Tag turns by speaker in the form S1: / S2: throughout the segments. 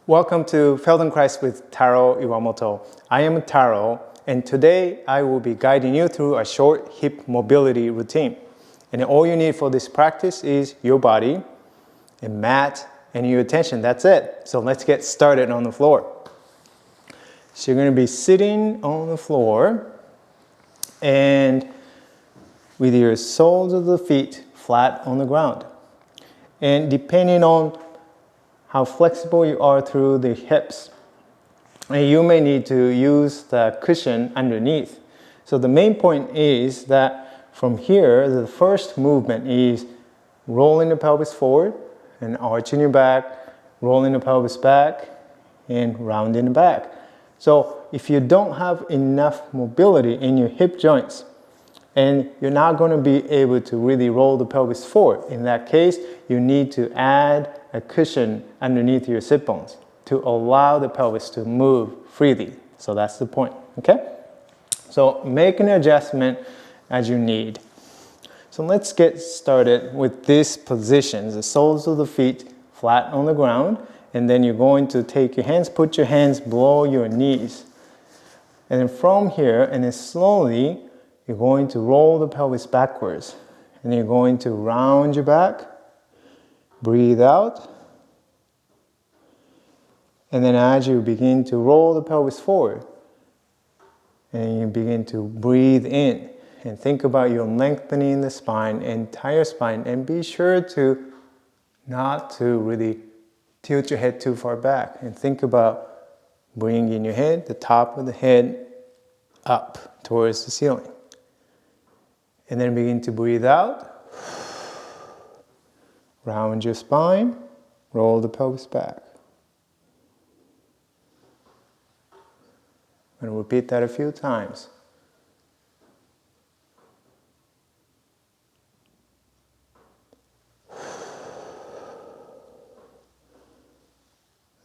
S1: Welcome to Feldenkrais with Taro Iwamoto. I am Taro, and today I will be guiding you through a short hip mobility routine. And all you need for this practice is your body, a mat, and your attention. That's it. So let's get started on the floor. So you're going to be sitting on the floor and with your soles of the feet flat on the ground. And depending on how flexible you are through the hips, and you may need to use the cushion underneath. So the main point is that from here, the first movement is rolling the pelvis forward and arching your back, rolling the pelvis back and rounding the back. So if you don't have enough mobility in your hip joints, and you're not going to be able to really roll the pelvis forward, in that case, you need to add a cushion underneath your sit bones to allow the pelvis to move freely. So that's the point, okay? So make an adjustment as you need. So let's get started with these positions, the soles of the feet flat on the ground, and then you're going to take your hands, put your hands below your knees. And then from here, and then slowly, you're going to roll the pelvis backwards. And you're going to round your back, breathe out. And then as you begin to roll the pelvis forward, and you begin to breathe in. And think about your lengthening the spine, entire spine, and be sure to not to really tilt your head too far back. And think about bringing your head, the top of the head, up towards the ceiling. And then begin to breathe out. Round your spine, roll the pelvis back. And repeat that a few times.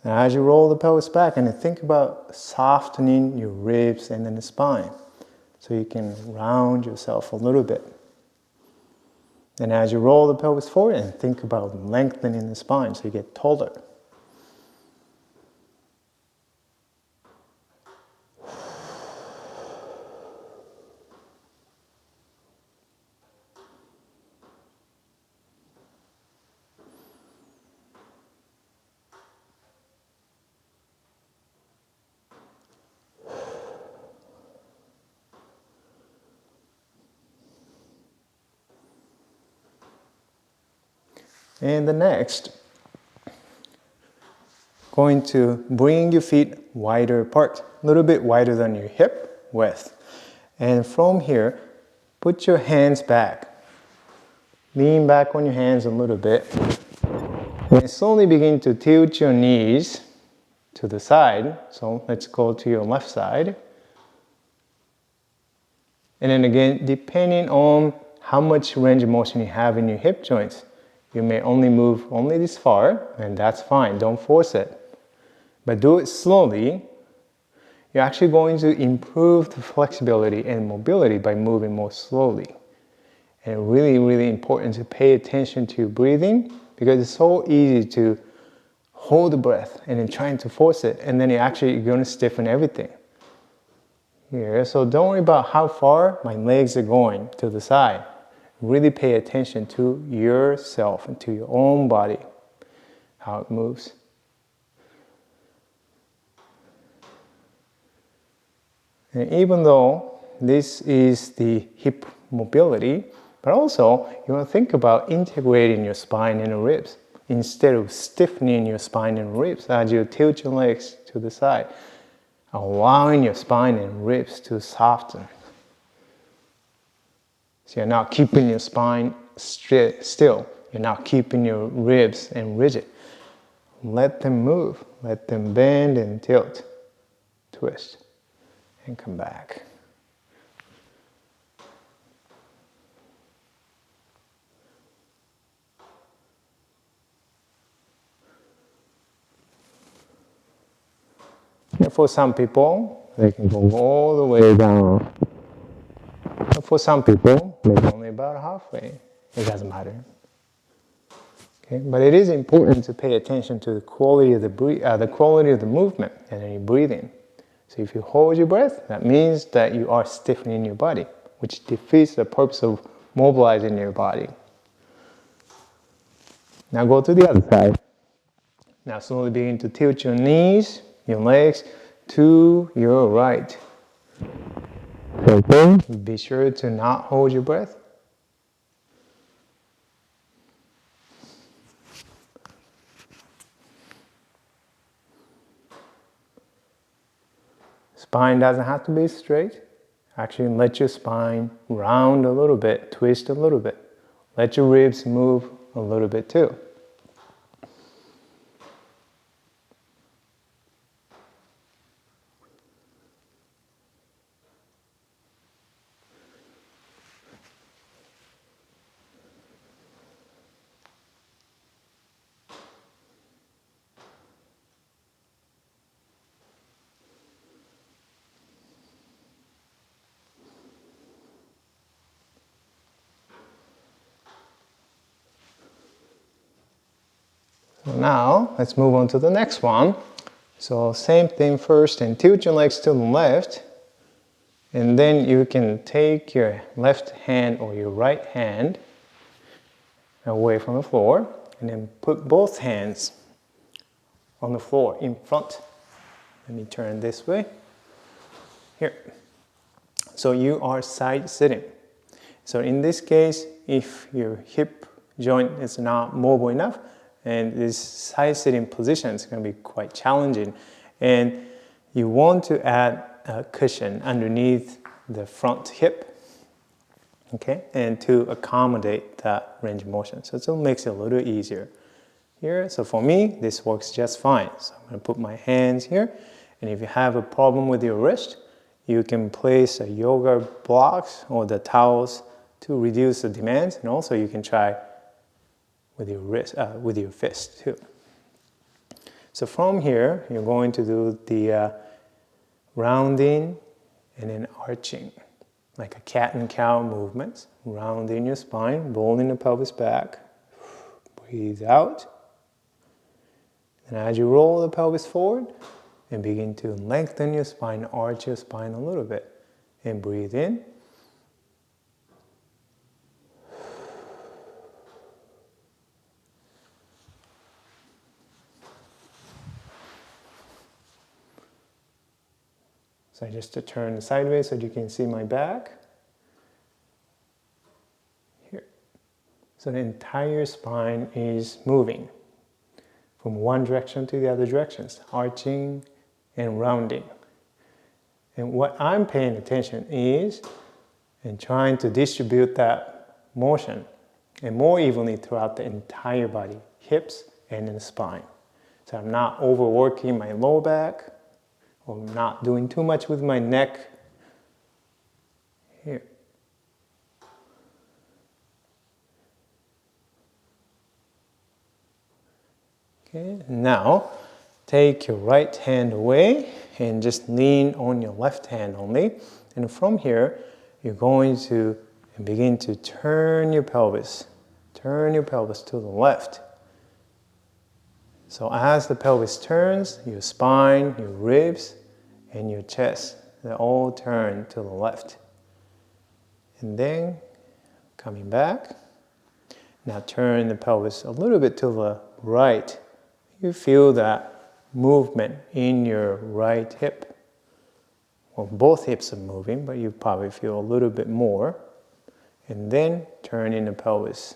S1: Now as you roll the pelvis back, and think about softening your ribs and then the spine, so you can round yourself a little bit. And as you roll the pelvis forward, and think about lengthening the spine so you get taller. And the next, going to bring your feet wider apart, a little bit wider than your hip width. And from here, put your hands back. Lean back on your hands a little bit. And slowly begin to tilt your knees to the side. So let's go to your left side. And then again, depending on how much range of motion you have in your hip joints, you may only move this far, and that's fine, don't force it. But do it slowly. You're actually going to improve the flexibility and mobility by moving more slowly. And really, really important to pay attention to your breathing, because it's so easy to hold the breath and then trying to force it, and then you're going to stiffen everything. Here, so don't worry about how far my legs are going to the side. Really pay attention to yourself and to your own body, how it moves. And even though this is the hip mobility, but also you want to think about integrating your spine and the ribs instead of stiffening your spine and ribs as you tilt your legs to the side, allowing your spine and ribs to soften. So you're not keeping your spine still. You're not keeping your ribs and rigid. Let them move. Let them bend and tilt. Twist. And come back. And for some people, they can go all the way down. For some people, maybe only about halfway. It doesn't matter. Okay? But it is important to pay attention to the quality of the quality of the movement and then you breathe in. So if you hold your breath, that means that you are stiffening your body, which defeats the purpose of mobilizing your body. Now go to the other side. Now slowly begin to tilt your knees, your legs to your right. Okay. Be sure to not hold your breath. Spine doesn't have to be straight. Actually, let your spine round a little bit, twist a little bit. Let your ribs move a little bit too. So now, let's move on to the next one. So same thing first, and tilt your legs to the left. And then you can take your left hand or your right hand away from the floor. And then put both hands on the floor in front. Let me turn this way. Here. So you are side sitting. So in this case, if your hip joint is not mobile enough, and this side sitting position is going to be quite challenging. And you want to add a cushion underneath the front hip, okay, and to accommodate that range of motion. So it makes it a little easier here. So for me, this works just fine. So I'm going to put my hands here. And if you have a problem with your wrist, you can place a yoga blocks or the towels to reduce the demands. And also you can try with your wrist, with your fist too. So from here, you're going to do the rounding and then arching, like a cat and cow movement. Rounding your spine, rolling the pelvis back. Breathe out. And as you roll the pelvis forward, and begin to lengthen your spine, arch your spine a little bit. And breathe in. So just to turn sideways so you can see my back. Here. So the entire spine is moving from one direction to the other directions, arching and rounding. And what I'm paying attention is and trying to distribute that motion and more evenly throughout the entire body, hips and in the spine. So I'm not overworking my lower back, or not doing too much with my neck. Here. Okay, now take your right hand away and just lean on your left hand only. And from here, you're going to begin to turn your pelvis. Turn your pelvis to the left. So as the pelvis turns, your spine, your ribs, and your chest, they all turn to the left. And then coming back. Now turn the pelvis a little bit to the right. You feel that movement in your right hip. Well, both hips are moving, but you probably feel a little bit more. And then turning the pelvis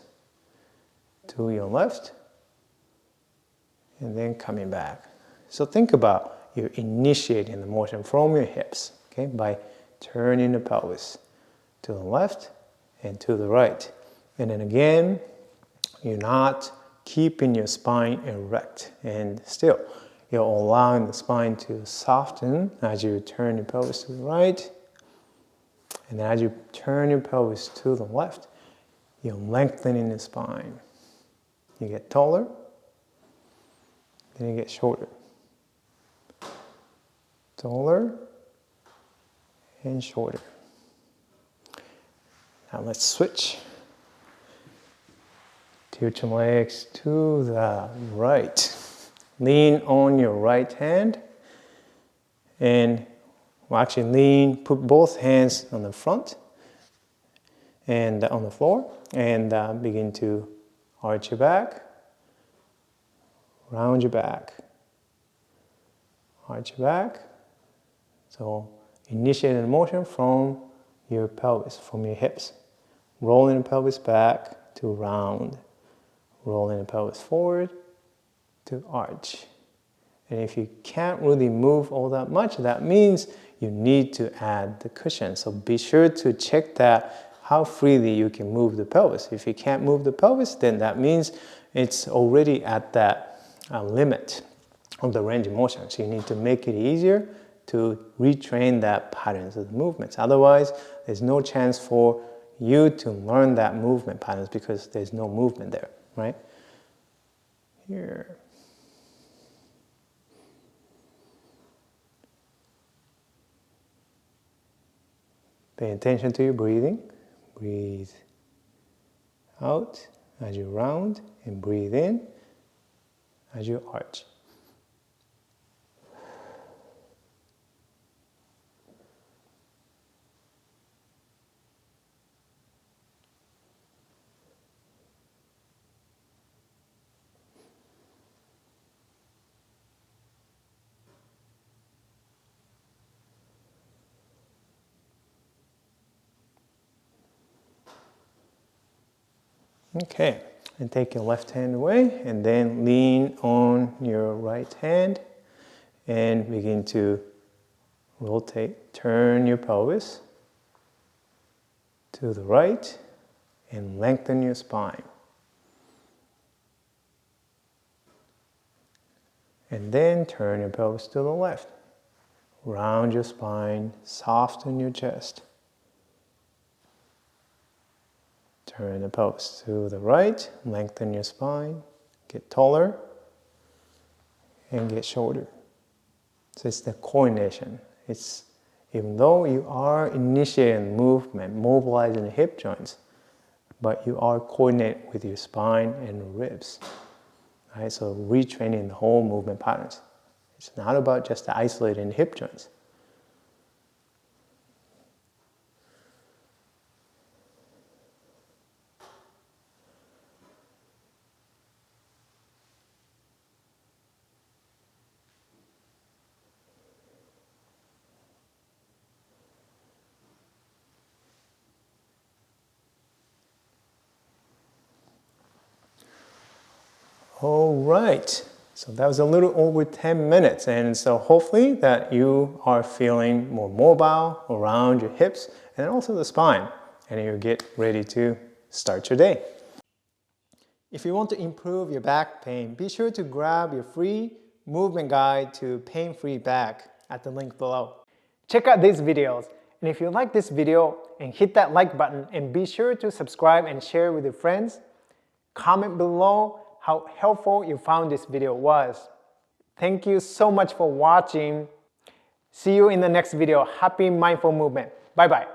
S1: to your left. And then coming back. So think about you initiating the motion from your hips, okay, by turning the pelvis to the left and to the right. And then again, you're not keeping your spine erect and still. You're allowing the spine to soften as you turn your pelvis to the right. And then as you turn your pelvis to the left, you're lengthening the spine. You get taller. Then you get shorter. Taller and shorter. Now let's switch Tilt your legs to the right. Lean on your right hand and put both hands on the front and on the floor and begin to arch your back, round your back, arch your back. So initiate the motion from your pelvis, from your hips. Rolling the pelvis back to round. Rolling the pelvis forward to arch. And if you can't really move all that much, that means you need to add the cushion. So be sure to check that how freely you can move the pelvis. If you can't move the pelvis, then that means it's already at that limit of the range of motion. So you need to make it easier to retrain that patterns of the movements. Otherwise, there's no chance for you to learn that movement patterns because there's no movement there, right? Here. Pay attention to your breathing. Breathe out as you round and breathe in as you arch. Okay, and take your left hand away and then lean on your right hand and begin to rotate, turn your pelvis to the right and lengthen your spine. And then turn your pelvis to the left. Round your spine, soften your chest. Turn the pelvis to the right, lengthen your spine, get taller, and get shorter. So it's the coordination. It's even though you are initiating movement, mobilizing the hip joints, but you are coordinating with your spine and ribs. Right? So retraining the whole movement patterns. It's not about just isolating the hip joints. All right, so that was a little over 10 minutes, and so hopefully that you are feeling more mobile around your hips and also the spine, and you get ready to start your day. If you want to improve your back pain, be sure to grab your free movement guide to pain-free back at the link below. Check out these videos, and if you like this video, and hit that like button, and be sure to subscribe and share with your friends. Comment below how helpful you found this video was. Thank you so much for watching. See you in the next video. Happy mindful movement. Bye bye.